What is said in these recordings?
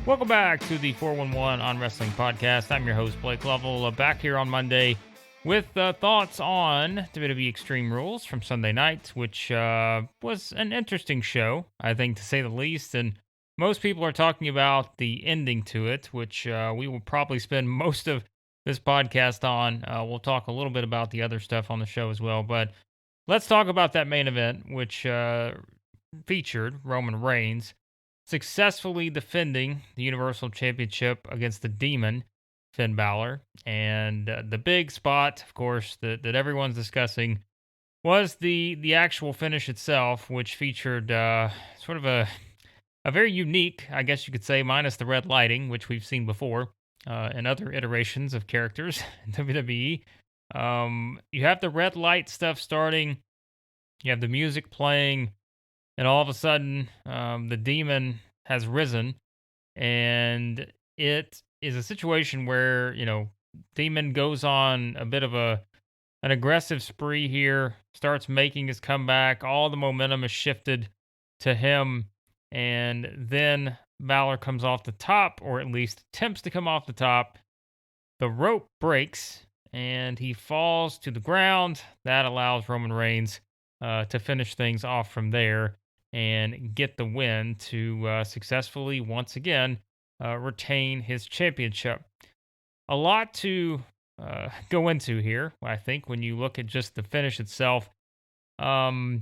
Welcome back to the 411 on Wrestling Podcast. I'm your host, Blake Lovell, back here on Monday with thoughts on WWE Extreme Rules from Sunday night, which was an interesting show, I think, to say the least. And most people are talking about the ending to it, which we will probably spend most of this podcast on. We'll talk a little bit about the other stuff on the show as well. But let's talk about that main event, which featured Roman Reigns successfully defending the Universal Championship against the Demon, Finn Balor. And the big spot, of course, that everyone's discussing was the actual finish itself, which featured sort of a very unique, I guess you could say, minus the red lighting, which we've seen before in other iterations of characters in WWE. You have the red light stuff starting, you have the music playing, and all of a sudden, the demon has risen, and it is a situation where, demon goes on a bit of an aggressive spree here, starts making his comeback. All the momentum is shifted to him, and then Balor comes off the top, or at least attempts to come off the top. The rope breaks, and he falls to the ground. That allows Roman Reigns to finish things off from there and get the win to successfully, once again, retain his championship. A lot to go into here, I think, when you look at just the finish itself. Let's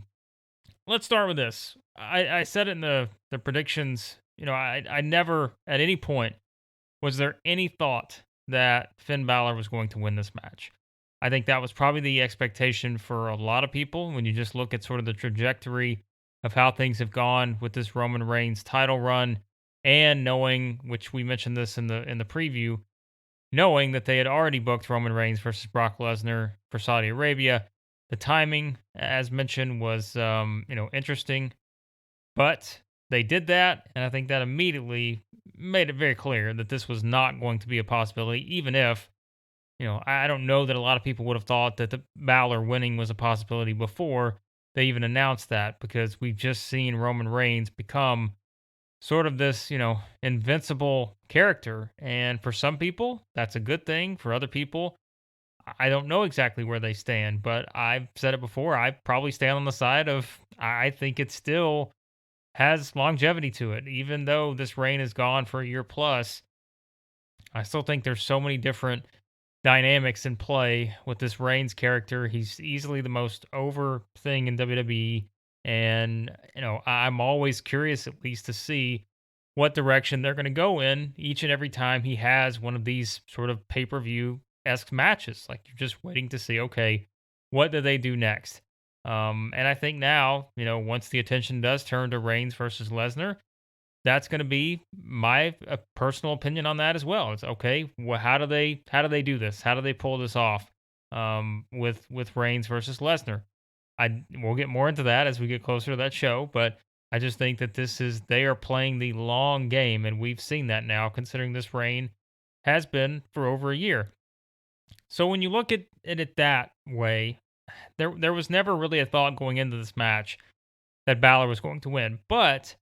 start with this. I said it in the predictions. I never, at any point, was there any thought that Finn Balor was going to win this match. I think that was probably the expectation for a lot of people when you just look at sort of the trajectory of how things have gone with this Roman Reigns title run, and knowing, which we mentioned this in the preview, knowing that they had already booked Roman Reigns versus Brock Lesnar for Saudi Arabia. The timing, as mentioned, was interesting, but they did that, and I think that immediately made it very clear that this was not going to be a possibility, even if, I don't know that a lot of people would have thought that the Balor winning was a possibility before they even announced that, because we've just seen Roman Reigns become sort of this, invincible character. And for some people, that's a good thing. For other people, I don't know exactly where they stand, but I've said it before. I probably stand on the side of, I think it still has longevity to it. Even though this reign is gone for a year plus, I still think there's so many different dynamics in play with this Reigns character. He's easily the most over thing in WWE. And, I'm always curious, at least, to see what direction they're going to go in each and every time he has one of these sort of pay-per-view-esque matches. Like, you're just waiting to see, okay, what do they do next? And I think now, once the attention does turn to Reigns versus Lesnar, that's going to be my personal opinion on that as well. It's okay. Well, how do they do this? How do they pull this off with Reigns versus Lesnar? We'll get more into that as we get closer to that show, but I just think that they are playing the long game, and we've seen that now, considering this reign has been for over a year. So when you look at it that way, there was never really a thought going into this match that Balor was going to win, but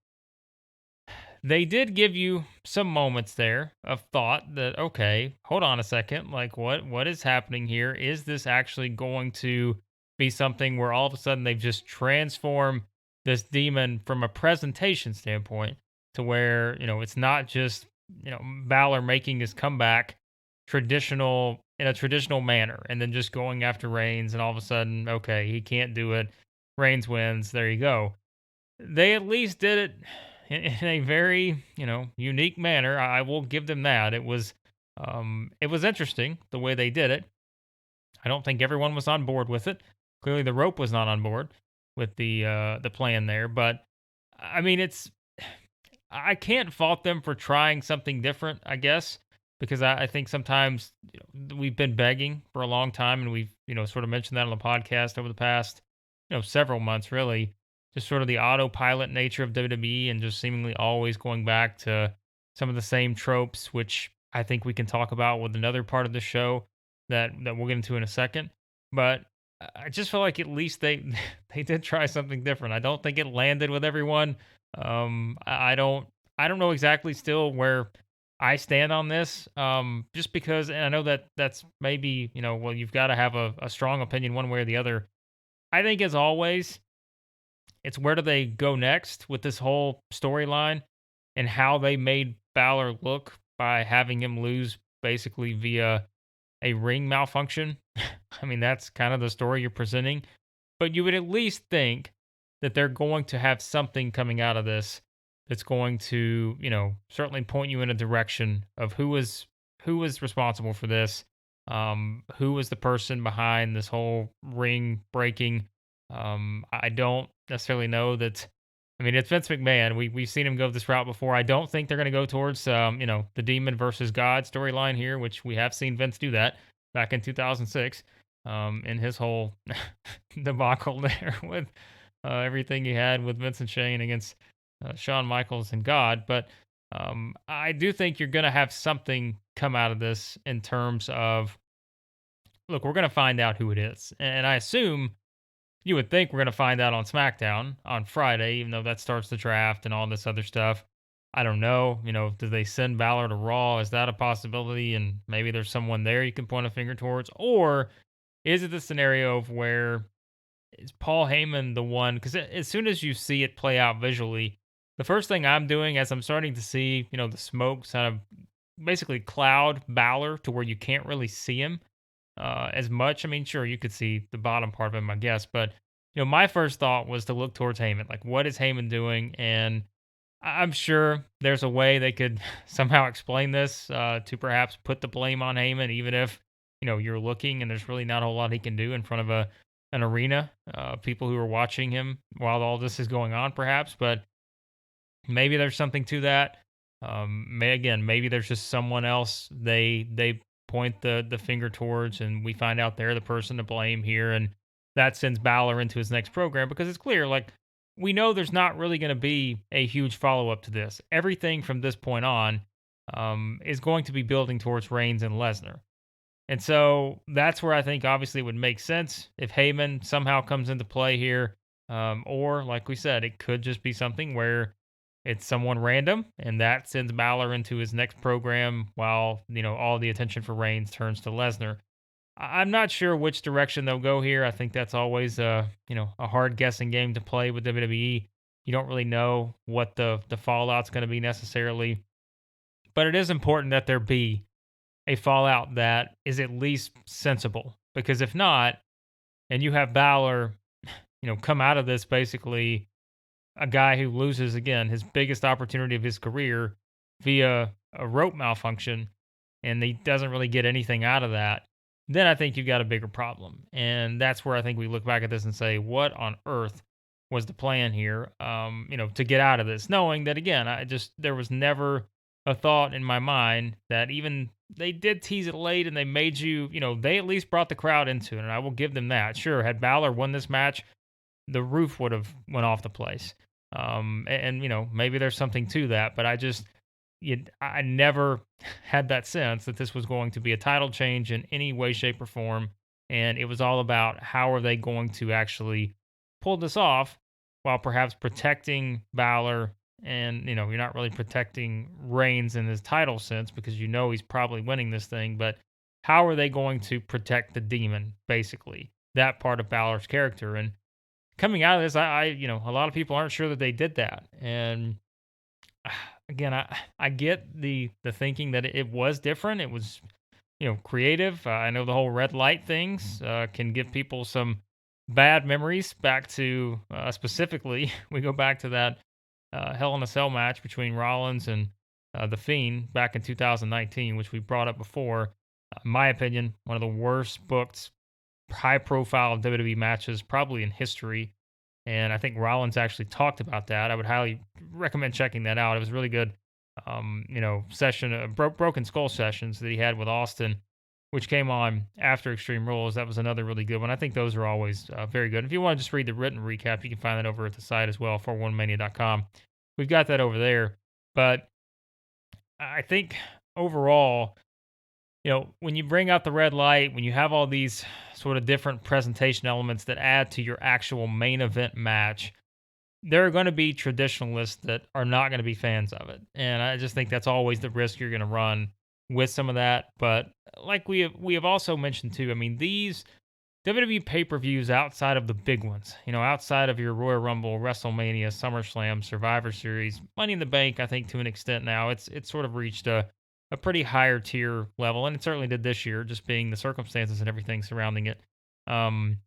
they did give you some moments there of thought that, okay, hold on a second, like what is happening here? Is this actually going to be something where all of a sudden they've just transformed this demon from a presentation standpoint to where, it's not just, Balor making his comeback in a traditional manner and then just going after Reigns, and all of a sudden, okay, he can't do it. Reigns wins. There you go. They at least did it in a very, unique manner. I will give them that. It was interesting the way they did it. I don't think everyone was on board with it. Clearly, the rope was not on board with the plan there. But I mean, I can't fault them for trying something different, I guess, because I think sometimes we've been begging for a long time, and we've sort of mentioned that on the podcast over the past several months, really. Just sort of the autopilot nature of WWE, and just seemingly always going back to some of the same tropes, which I think we can talk about with another part of the show that we'll get into in a second. But I just feel like at least they they did try something different. I don't think it landed with everyone. I don't I don't know exactly still where I stand on this. Just because, and I know that that's maybe, well, you've got to have a strong opinion one way or the other. I think, as always, it's where do they go next with this whole storyline and how they made Balor look by having him lose basically via a ring malfunction. I mean, that's kind of the story you're presenting, but you would at least think that they're going to have something coming out of this that's going to, certainly point you in a direction of who was responsible for this, who was the person behind this whole ring breaking. I don't necessarily know that. I mean, it's Vince McMahon. We've seen him go this route before. I don't think they're going to go towards, the demon versus God storyline here, which we have seen Vince do that back in 2006, in his whole debacle there with everything he had with Vincent Shane against Shawn Michaels and God. But I do think you're going to have something come out of this in terms of, look, we're going to find out who it is. And I assume you would think we're going to find out on SmackDown on Friday, even though that starts the draft and all this other stuff. I don't know. Do they send Balor to Raw? Is that a possibility? And maybe there's someone there you can point a finger towards? Or is it the scenario of where is Paul Heyman the one? Because as soon as you see it play out visually, the first thing I'm doing as I'm starting to see, the smoke kind of basically cloud Balor to where you can't really see him as much. I mean, sure, you could see the bottom part of him, I guess, but my first thought was to look towards Heyman. Like, what is Heyman doing? And I'm sure there's a way they could somehow explain this to perhaps put the blame on Heyman, even if you're looking and there's really not a whole lot he can do in front of an arena, people who are watching him while all this is going on, perhaps. But maybe there's something to that. Maybe there's just someone else they point the finger towards, and we find out they're the person to blame here, and that sends Balor into his next program because it's clear, like, we know there's not really going to be a huge follow up to this. Everything from this point on is going to be building towards Reigns and Lesnar. And so that's where I think obviously it would make sense if Heyman somehow comes into play here. Or, like we said, it could just be something where it's someone random and that sends Balor into his next program while, all the attention for Reigns turns to Lesnar. I'm not sure which direction they'll go here. I think that's always a hard guessing game to play with WWE. You don't really know what the fallout's going to be necessarily, but it is important that there be a fallout that is at least sensible. Because if not, and you have Balor, come out of this basically a guy who loses again his biggest opportunity of his career via a rope malfunction, and he doesn't really get anything out of that, then I think you've got a bigger problem. And that's where I think we look back at this and say, what on earth was the plan here? To get out of this, knowing that again, there was never a thought in my mind that even they did tease it late and they made you, they at least brought the crowd into it, and I will give them that. Sure, had Balor won this match, the roof would have went off the place. Maybe there's something to that, but I never had that sense that this was going to be a title change in any way, shape, or form. And it was all about how are they going to actually pull this off while perhaps protecting Balor. And, you're not really protecting Reigns in his title sense because he's probably winning this thing. But how are they going to protect the demon, basically? That part of Balor's character. And coming out of this, a lot of people aren't sure that they did that. And again, I get the thinking that it was different. It was, creative. I know the whole red light things can give people some bad memories back to specifically, we go back to that Hell in a Cell match between Rollins and The Fiend back in 2019, which we brought up before. In my opinion, one of the worst booked, high profile WWE matches probably in history. And I think Rollins actually talked about that. I would highly recommend checking that out. It was a really good, session, Broken Skull sessions that he had with Austin, which came on after Extreme Rules. That was another really good one. I think those are always very good. If you want to just read the written recap, you can find that over at the site as well, 41mania.com. We've got that over there. But I think overall, when you bring out the red light, when you have all these sort of different presentation elements that add to your actual main event match, there are going to be traditionalists that are not going to be fans of it. And I just think that's always the risk you're going to run with some of that. But like we have also mentioned too, I mean, these WWE pay-per-views outside of the big ones, outside of your Royal Rumble, WrestleMania, SummerSlam, Survivor Series, Money in the Bank, I think to an extent now, it's sort of reached a pretty higher tier level, and it certainly did this year, just being the circumstances and everything surrounding it. Um,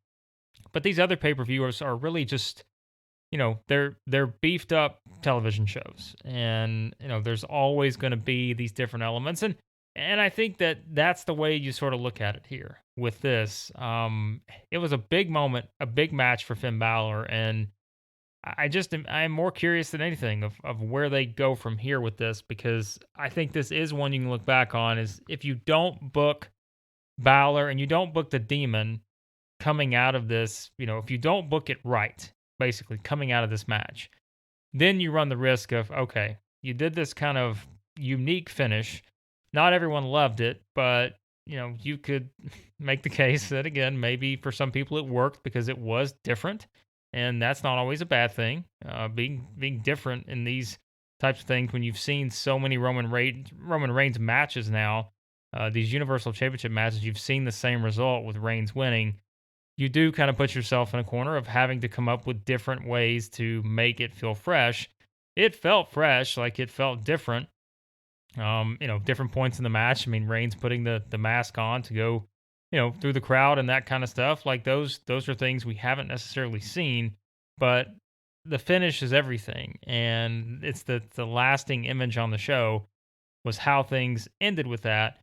but these other pay-per-viewers are really just, they're beefed up television shows, and there's always going to be these different elements, and I think that that's the way you sort of look at it here with this. It was a big moment, a big match for Finn Balor, and I'm more curious than anything of where they go from here with this, because I think this is one you can look back on, is if you don't book Balor and you don't book the Demon coming out of this, if you don't book it right, basically coming out of this match, then you run the risk of, okay, you did this kind of unique finish. Not everyone loved it, but you could make the case that, again, maybe for some people it worked because it was different, and that's not always a bad thing. Being different in these types of things, when you've seen so many Roman Reigns matches now, these Universal Championship matches, you've seen the same result with Reigns winning. You do kind of put yourself in a corner of having to come up with different ways to make it feel fresh. It felt fresh, like it felt different. Different points in the match. I mean, Reigns putting the mask on to go, through the crowd and that kind of stuff. Like those are things we haven't necessarily seen, but the finish is everything, and it's the lasting image on the show was how things ended with that.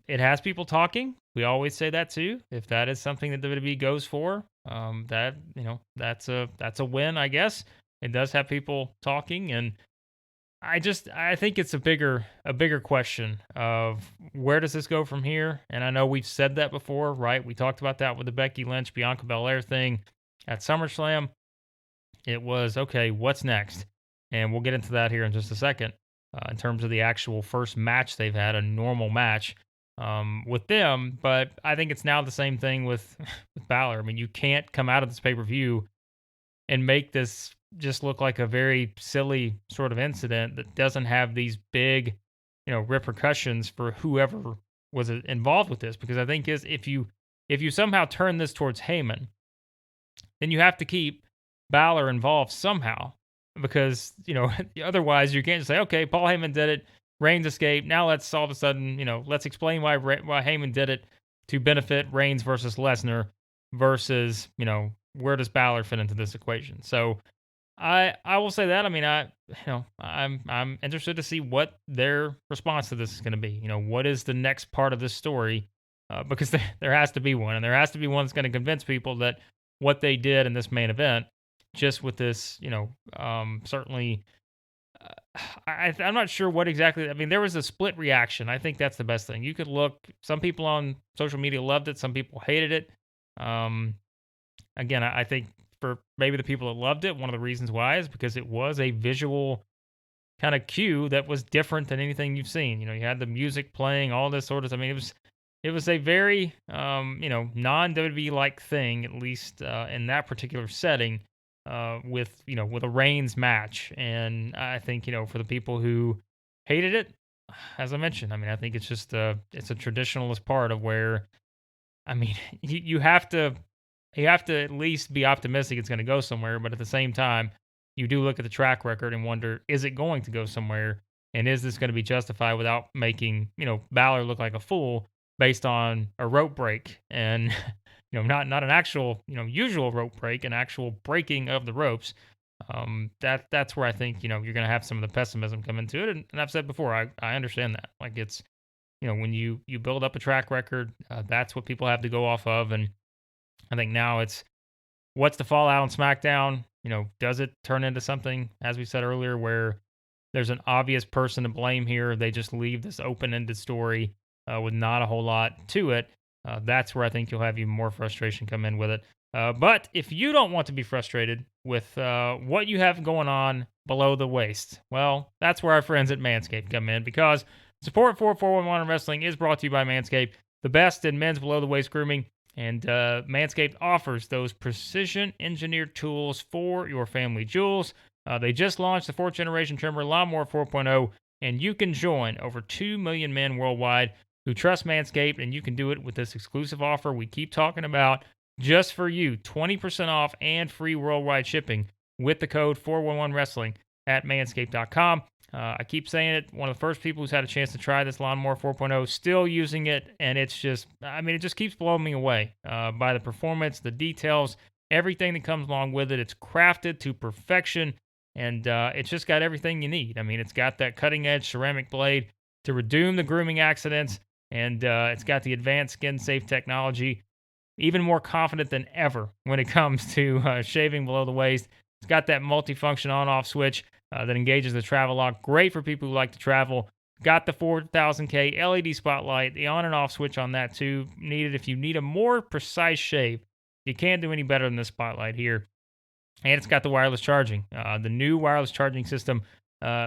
It has people talking. We always say that too. If that is something that WWE goes for, that's a win, I guess. It does have people talking, and I think it's a bigger question of where does this go from here? And I know we've said that before, right? We talked about that with the Becky Lynch, Bianca Belair thing at SummerSlam. It was, okay, what's next? And we'll get into that here in just a second. In terms of the actual first match they've had, a normal match with them. But I think it's now the same thing with Balor. I mean, you can't come out of this pay-per-view and make this just look like a very silly sort of incident that doesn't have these big, repercussions for whoever was involved with this. Because I think if you somehow turn this towards Heyman, then you have to keep Balor involved somehow. Because otherwise you can't just say, okay, Paul Heyman did it, Reigns escaped. Now let's all of a sudden, let's explain why Heyman did it to benefit Reigns versus Lesnar versus, where does Balor fit into this equation? So I will say that. I mean, I'm interested to see what their response to this is going to be. What is the next part of this story? Because there has to be one, and there has to be one that's going to convince people that what they did in this main event, just with this, certainly. I'm not sure what exactly. I mean, there was a split reaction. I think that's the best thing. You could look. Some people on social media loved it. Some people hated it. Again, I think for maybe the people that loved it, one of the reasons why is because it was a visual kind of cue that was different than anything you've seen. You had the music playing, all this sort of. I mean, it was a very non-WWE like thing, at least in that particular setting. With a Reigns match, and I think for the people who hated it, as I mentioned, I mean, I think it's just it's a traditionalist part of where, I mean, you have to at least be optimistic it's going to go somewhere, but at the same time, you do look at the track record and wonder, is it going to go somewhere, and is this going to be justified without making Balor look like a fool based on a rope break and not an actual, usual rope break, an actual breaking of the ropes. That's where I think, you're going to have some of the pessimism come into it. And I've said before, I understand that. Like it's, when you build up a track record, that's what people have to go off of. And I think now it's what's the fallout on SmackDown? Does it turn into something, as we said earlier, where there's an obvious person to blame here? They just leave this open-ended story with not a whole lot to it. That's where I think you'll have even more frustration come in with it. But if you don't want to be frustrated with what you have going on below the waist, well, that's where our friends at Manscaped come in, because support for 411 Wrestling is brought to you by Manscaped, the best in men's below the waist grooming. And Manscaped offers those precision-engineered tools for your family jewels. They just launched the 4th-generation trimmer Lawnmower 4.0, and you can join over 2 million men worldwide who trust Manscaped, and you can do it with this exclusive offer we keep talking about just for you. 20% off and free worldwide shipping with the code 411wrestling at manscaped.com. I keep saying it. One of the first people who's had a chance to try this Lawnmower 4.0, still using it, and it's just, it just keeps blowing me away by the performance, the details, everything that comes along with it. It's crafted to perfection, and it's just got everything you need. It's got that cutting-edge ceramic blade to redeem the grooming accidents, and it's got the advanced skin-safe technology. Even more confident than ever when it comes to shaving below the waist. It's got that multifunction on-off switch that engages the travel lock. Great for people who like to travel. Got the 4000K LED spotlight, the on and off switch on that too. Needed if you need a more precise shave. You can't do any better than this spotlight here. And it's got the wireless charging. The new wireless charging system,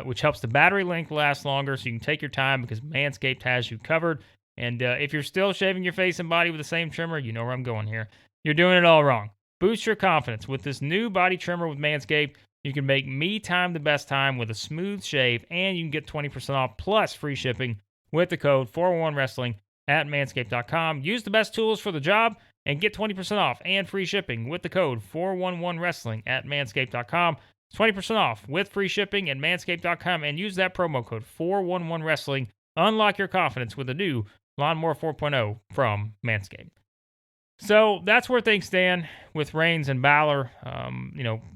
which helps the battery length last longer so you can take your time because Manscaped has you covered. And if you're still shaving your face and body with the same trimmer, you know where I'm going here. You're doing it all wrong. Boost your confidence with this new body trimmer with Manscaped. You can make me time the best time with a smooth shave, and you can get 20% off plus free shipping with the code 411wrestling at manscaped.com. Use the best tools for the job and get 20% off and free shipping with the code 411wrestling at manscaped.com. 20% off with free shipping at manscaped.com, and use that promo code 411wrestling. Unlock your confidence with a new Lawnmower 4.0 from Manscaped. So that's where things stand with Reigns and Balor.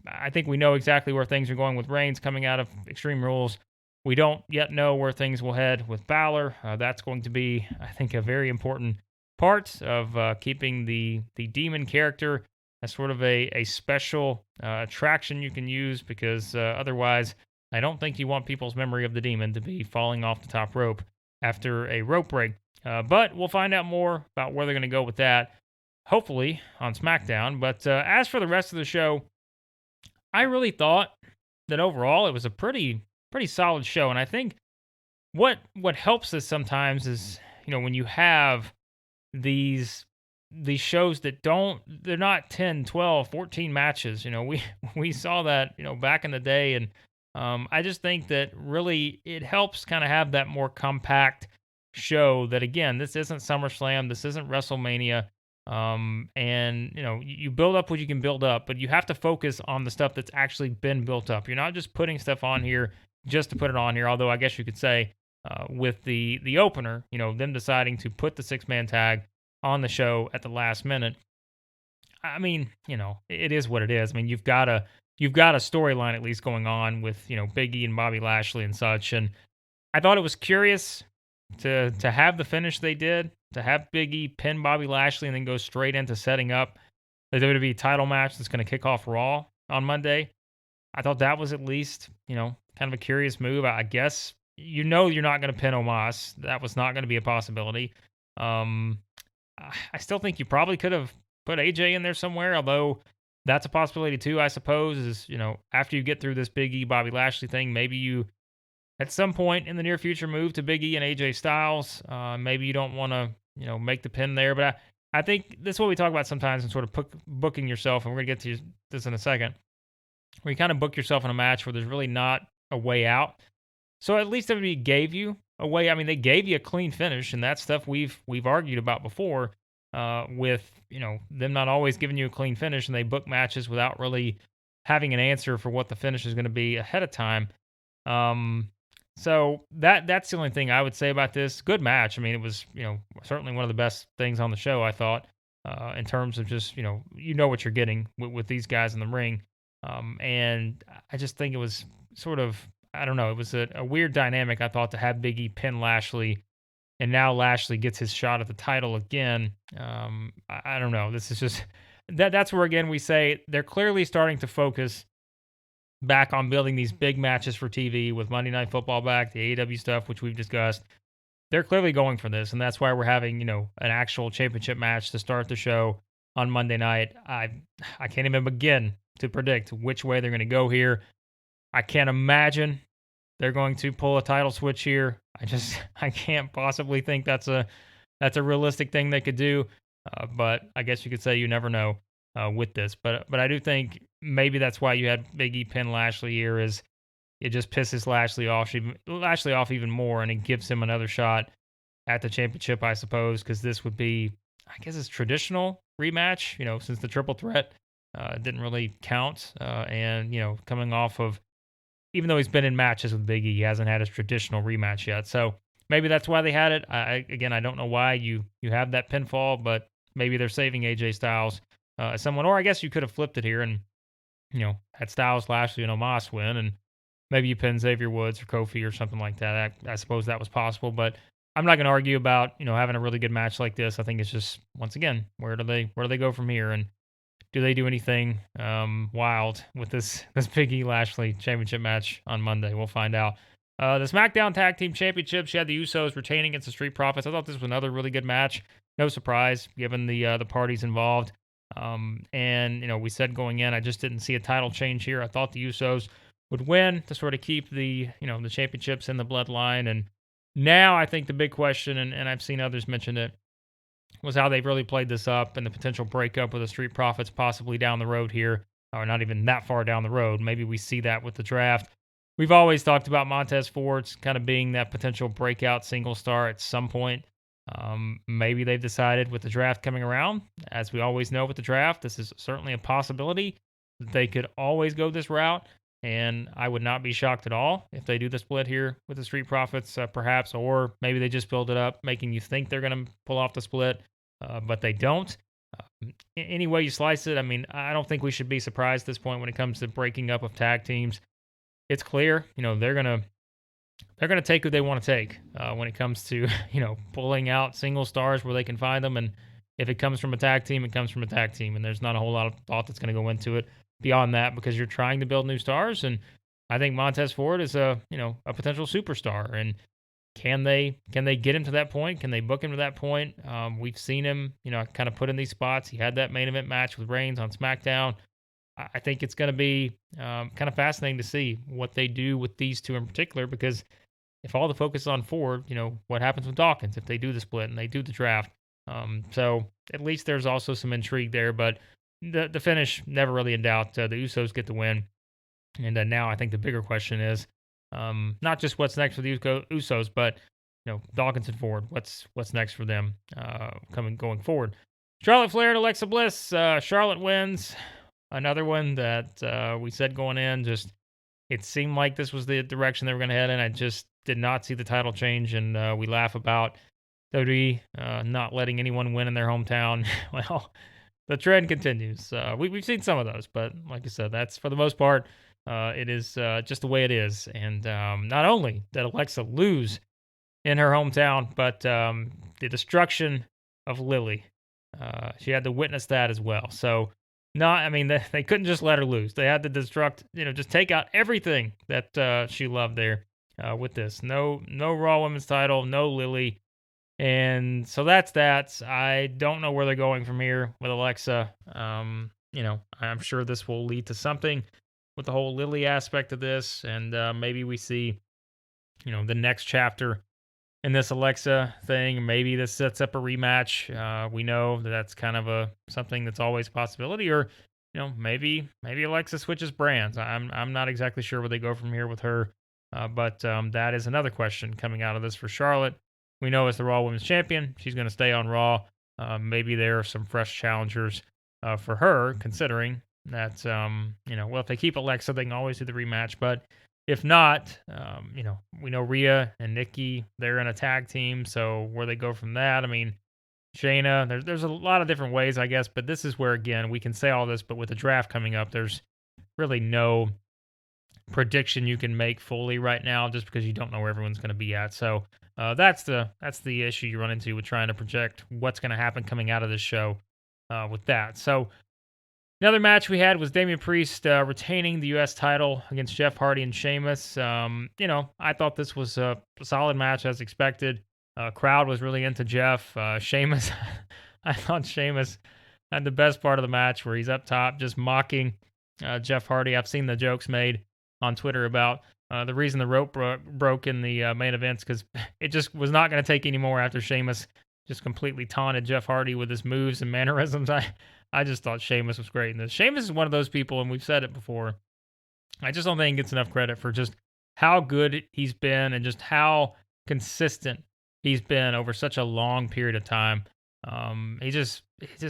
I think we know exactly where things are going with Reigns coming out of Extreme Rules. We don't yet know where things will head with Balor. That's going to be, I think, a very important part of keeping the demon character as sort of a special attraction you can use, because otherwise I don't think you want people's memory of the demon to be falling off the top rope after a rope break. But we'll find out more about where they're going to go with that, hopefully on SmackDown. But as for the rest of the show, I really thought that overall it was a pretty solid show. And I think what helps us sometimes is, when you have these shows that they're not 10, 12, 14 matches. We saw that, back in the day. And I just think that really it helps kind of have that more compact show that, again, this isn't SummerSlam, this isn't WrestleMania. And you build up what you can build up, but you have to focus on the stuff that's actually been built up. You're not just putting stuff on here just to put it on here. Although I guess you could say, with the opener, them deciding to put the 6-man tag on the show at the last minute. It is what it is. You've got a storyline at least going on with, Big E and Bobby Lashley and such. And I thought it was curious to have the finish they did, to have Big E pin Bobby Lashley and then go straight into setting up the WWE title match that's going to kick off Raw on Monday. I thought that was at least, kind of a curious move. I guess, you're not going to pin Omos. That was not going to be a possibility. I still think you probably could have put AJ in there somewhere, although that's a possibility too, I suppose, is, after you get through this Big E Bobby Lashley thing, maybe you at some point in the near future move to Big E and AJ Styles. Maybe you don't want to, make the pin there, but I think this is what we talk about sometimes in sort of booking yourself, and we're going to get to this in a second, where you kind of book yourself in a match where there's really not a way out. So at least WWE gave you a way. They gave you a clean finish, and that's stuff we've argued about before, with, them not always giving you a clean finish, and they book matches without really having an answer for what the finish is going to be ahead of time. So that's the only thing I would say about this. Good match. It was, certainly one of the best things on the show, I thought, in terms of just, what you're getting with these guys in the ring. And I just think it was sort of, I don't know, it was a weird dynamic, I thought, to have Big E pin Lashley, and now Lashley gets his shot at the title again. I don't know. This is just, that's where, again, we say they're clearly starting to focus back on building these big matches for TV with Monday Night Football back, the AEW stuff, which we've discussed. They're clearly going for this, and that's why we're having, an actual championship match to start the show on Monday night. I can't even begin to predict which way they're going to go here. I can't imagine they're going to pull a title switch here. I can't possibly think that's a realistic thing they could do. But I guess you could say you never know with this. But I do think maybe that's why you had Big E pin Lashley here is it just pisses Lashley off even more, and it gives him another shot at the championship, I suppose, because this would be, I guess, it's traditional rematch. Since the triple threat didn't really count, and coming off of even though he's been in matches with Big E, he hasn't had his traditional rematch yet. So maybe that's why they had it. Again, I don't know why you have that pinfall, but maybe they're saving AJ Styles as someone, or I guess you could have flipped it here and had Styles, Lashley, and Omos win, and maybe you pin Xavier Woods or Kofi or something like that. I suppose that was possible, but I'm not going to argue about having a really good match like this. I think it's just once again where do they go from here, and do they do anything wild with this Big E Lashley championship match on Monday? We'll find out. The SmackDown Tag Team Championships, you had the Usos retaining against the Street Profits. I thought this was another really good match. No surprise, given the parties involved. And we said going in, I just didn't see a title change here. I thought the Usos would win to sort of keep the championships in the bloodline. And now I think the big question, and I've seen others mention it, was how they've really played this up and the potential breakup with the Street Profits possibly down the road here, or not even that far down the road. Maybe we see that with the draft. We've always talked about Montez Ford kind of being that potential breakout single star at some point. Maybe they've decided with the draft coming around, as we always know with the draft, this is certainly a possibility that they could always go this route. And I would not be shocked at all if they do the split here with the Street Profits, perhaps, or maybe they just build it up, making you think they're going to pull off the split, but they don't. Any way you slice it, I mean, I don't think we should be surprised at this point when it comes to breaking up of tag teams. It's clear, they're gonna take who they want to take when it comes to pulling out single stars where they can find them, and if it comes from a tag team, it comes from a tag team, and there's not a whole lot of thought that's going to go into it beyond that because you're trying to build new stars, and I think Montez Ford is a potential superstar, and can they get him to that point? Can they book him to that point? We've seen him kind of put in these spots. He had that main event match with Reigns on SmackDown. I think it's going to be kind of fascinating to see what they do with these two in particular, because if all the focus is on Ford, what happens with Dawkins if they do the split and they do the draft? So at least there's also some intrigue there, but the finish never really in doubt. The Usos get the win, and now I think the bigger question is not just what's next for the Usos, but Dawkins and Ford. What's next for them going forward? Charlotte Flair and Alexa Bliss. Charlotte wins. Another one that we said going in, just it seemed like this was the direction they were going to head in. I just did not see the title change, and we laugh about WWE not letting anyone win in their hometown. Well, the trend continues. We've seen some of those, but like I said, that's for the most part, it is just the way it is. And not only did Alexa lose in her hometown, but the destruction of Lily, she had to witness that as well. So, they couldn't just let her lose. They had to just take out everything that she loved there with this. No Raw Women's title, no Lily. And so that's that. I don't know where they're going from here with Alexa. I'm sure this will lead to something with the whole Lily aspect of this. And maybe we see, the next chapter in this Alexa thing. Maybe this sets up a rematch. We know that's kind of something that's always a possibility. Or, maybe Alexa switches brands. I'm not exactly sure where they go from here with her. But that is another question coming out of this for Charlotte. We know as the Raw Women's Champion, she's going to stay on Raw. Maybe there are some fresh challengers for her, considering that, if they keep Alexa, they can always do the rematch. But if not, we know Rhea and Nikki, they're in a tag team. So where they go from that, Shayna, there's a lot of different ways, I guess. But this is where, again, we can say all this, but with the draft coming up, there's really no prediction you can make fully right now just because you don't know where everyone's going to be at. So that's the issue you run into with trying to project what's going to happen coming out of this show with that. So another match we had was Damian Priest retaining the U.S. title against Jeff Hardy and Sheamus. I thought this was a solid match as expected. Crowd was really into Jeff. Sheamus, I thought Sheamus had the best part of the match where he's up top just mocking Jeff Hardy. I've seen the jokes made on Twitter about the reason the rope broke in the main events because it just was not going to take any more after Sheamus just completely taunted Jeff Hardy with his moves and mannerisms. I just thought Sheamus was great in this. Sheamus is one of those people, and we've said it before. I just don't think he gets enough credit for just how good he's been and just how consistent he's been over such a long period of time. He just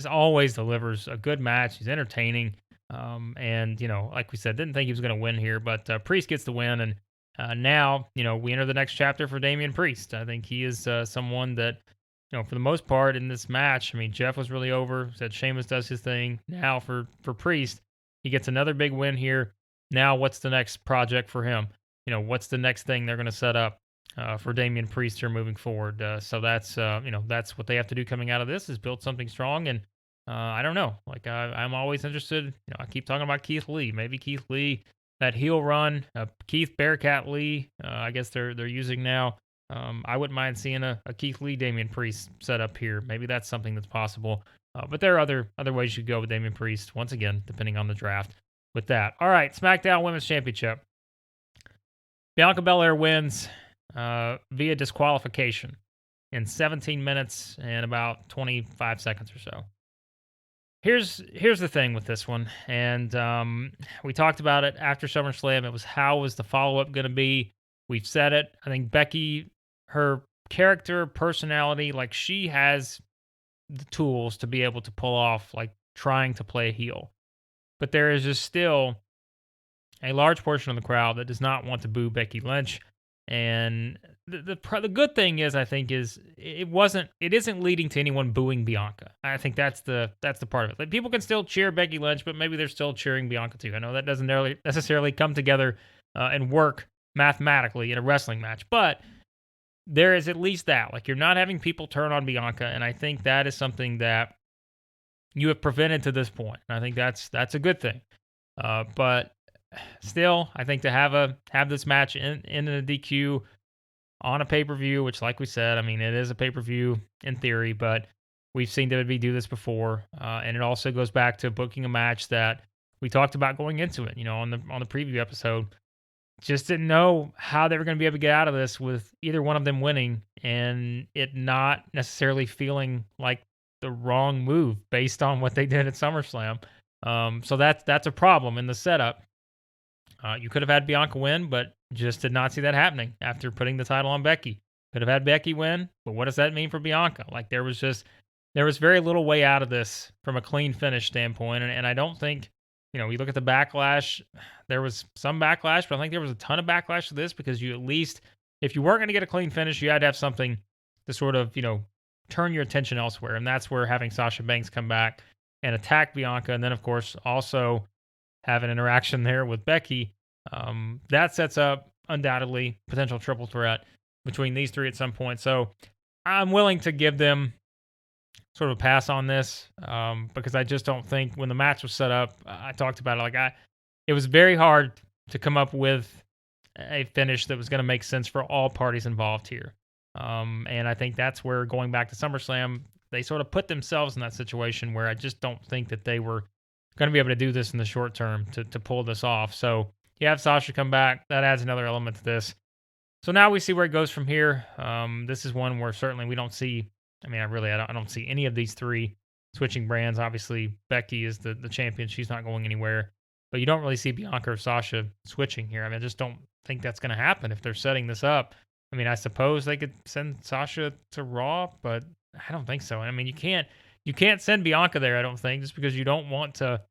always delivers a good match. He's entertaining. And like we said, didn't think he was going to win here, but Priest gets the win, and now we enter the next chapter for Damian Priest. I think he is someone that for the most part in this match. I mean, Jeff was really over. Said Sheamus does his thing. Now for Priest, he gets another big win here. Now, what's the next project for him? What's the next thing they're going to set up for Damian Priest here moving forward? So that's that's what they have to do coming out of this, is build something strong. And I don't know. Like I'm always interested. I keep talking about Keith Lee. Maybe Keith Lee, that heel run, Keith Bearcat Lee. I guess they're using now. I wouldn't mind seeing a Keith Lee Damian Priest set up here. Maybe that's something that's possible. But there are other ways you could go with Damian Priest. Once again, depending on the draft. With that, all right, SmackDown Women's Championship. Bianca Belair wins via disqualification in 17 minutes and about 25 seconds or so. Here's the thing with this one, and we talked about it after SummerSlam. It was, how was the follow-up going to be? We've said it. I think Becky, her character, personality, like she has the tools to be able to pull off like trying to play a heel. But there is just still a large portion of the crowd that does not want to boo Becky Lynch. And the good thing is, I think, is it isn't leading to anyone booing Bianca. I think that's the part of it. Like, people can still cheer Becky Lynch, but maybe they're still cheering Bianca too. I know that doesn't necessarily come together and work mathematically in a wrestling match, but there is at least that. Like, you're not having people turn on Bianca, and I think that is something that you have prevented to this point. And I think that's a good thing. But still, I think to have this match in a DQ on a pay-per-view, which, like we said, I mean, it is a pay-per-view in theory, but we've seen WWE do this before. And it also goes back to booking a match that we talked about going into it, on the preview episode. Just didn't know how they were going to be able to get out of this with either one of them winning and it not necessarily feeling like the wrong move based on what they did at SummerSlam. So that's a problem in the setup. You could have had Bianca win, but just did not see that happening after putting the title on Becky. Could have had Becky win, but what does that mean for Bianca? Like, there was very little way out of this from a clean finish standpoint. And I don't think, you look at the backlash, there was some backlash, but I think there was a ton of backlash to this because you, at least, if you weren't going to get a clean finish, you had to have something to sort of, turn your attention elsewhere. And that's where having Sasha Banks come back and attack Bianca, and then, of course, also have an interaction there with Becky, that sets up, undoubtedly, potential triple threat between these three at some point. So I'm willing to give them sort of a pass on this because I just don't think, when the match was set up, I talked about it, it was very hard to come up with a finish that was going to make sense for all parties involved here. And I think that's where, going back to SummerSlam, they sort of put themselves in that situation where I just don't think that they were going to be able to do this in the short term to pull this off. So you have Sasha come back. That adds another element to this. So now we see where it goes from here. This is one where certainly we don't see, I don't see any of these three switching brands. Obviously, Becky is the champion. She's not going anywhere. But you don't really see Bianca or Sasha switching here. I just don't think that's going to happen if they're setting this up. I suppose they could send Sasha to Raw, but I don't think so. You can't send Bianca there, I don't think, just because you don't want to,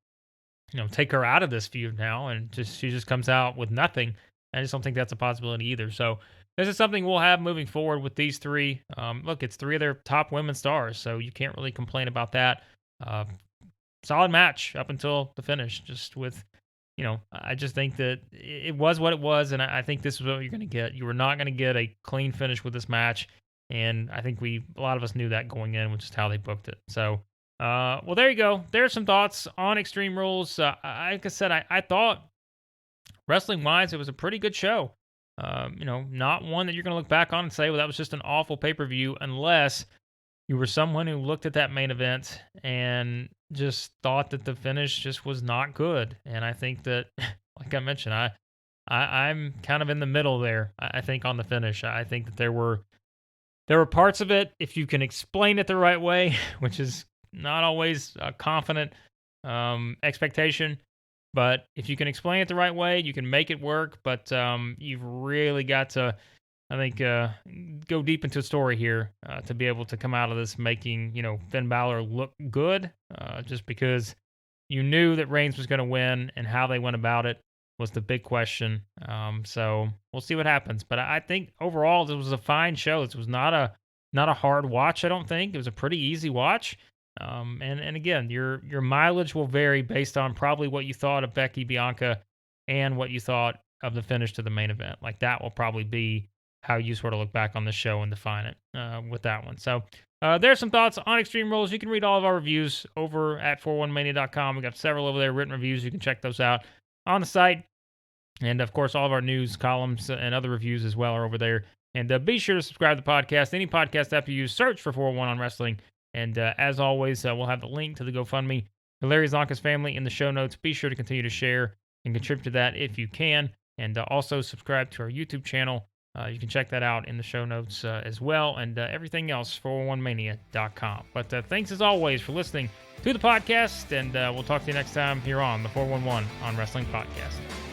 take her out of this feud now, and she just comes out with nothing. I just don't think that's a possibility either. So this is something we'll have moving forward with these three. Look, it's three of their top women stars, so you can't really complain about that. Solid match up until the finish, just with, I just think that it was what it was, and I think this is what you're going to get. You were not going to get a clean finish with this match, and I think a lot of us knew that going in, which is how they booked it. So, well, there you go. There's some thoughts on Extreme Rules. Like I said, I thought, wrestling-wise, it was a pretty good show. Not one that you're going to look back on and say, well, that was just an awful pay-per-view, unless you were someone who looked at that main event and just thought that the finish just was not good. And I think that, like I mentioned, I'm kind of in the middle there, I think, on the finish. I think that there were There were parts of it, if you can explain it the right way, which is not always a confident expectation, but if you can explain it the right way, you can make it work. But you've really got to, I think, go deep into the story here to be able to come out of this making, Finn Balor look good, just because you knew that Reigns was going to win, and how they went about it was the big question. So we'll see what happens. But I think overall this was a fine show. This was not a hard watch. I don't think it was a pretty easy watch. And again, your mileage will vary based on probably what you thought of Becky, Bianca, and what you thought of the finish to the main event. Like, that will probably be how you sort of look back on the show and define it with that one. So there's some thoughts on Extreme Rules. You can read all of our reviews over at 41mania.com. We got several over there, written reviews. You can check those out on the site. And, of course, all of our news columns and other reviews as well are over there. And be sure to subscribe to the podcast. Any podcast app you use, search for 401 on Wrestling. And as always, we'll have the link to the GoFundMe for Larry Zonka's family in the show notes. Be sure to continue to share and contribute to that if you can. And also subscribe to our YouTube channel. You can check that out in the show notes as well. And everything else, 401mania.com. But thanks as always for listening to the podcast. And we'll talk to you next time here on the 411 on Wrestling Podcast.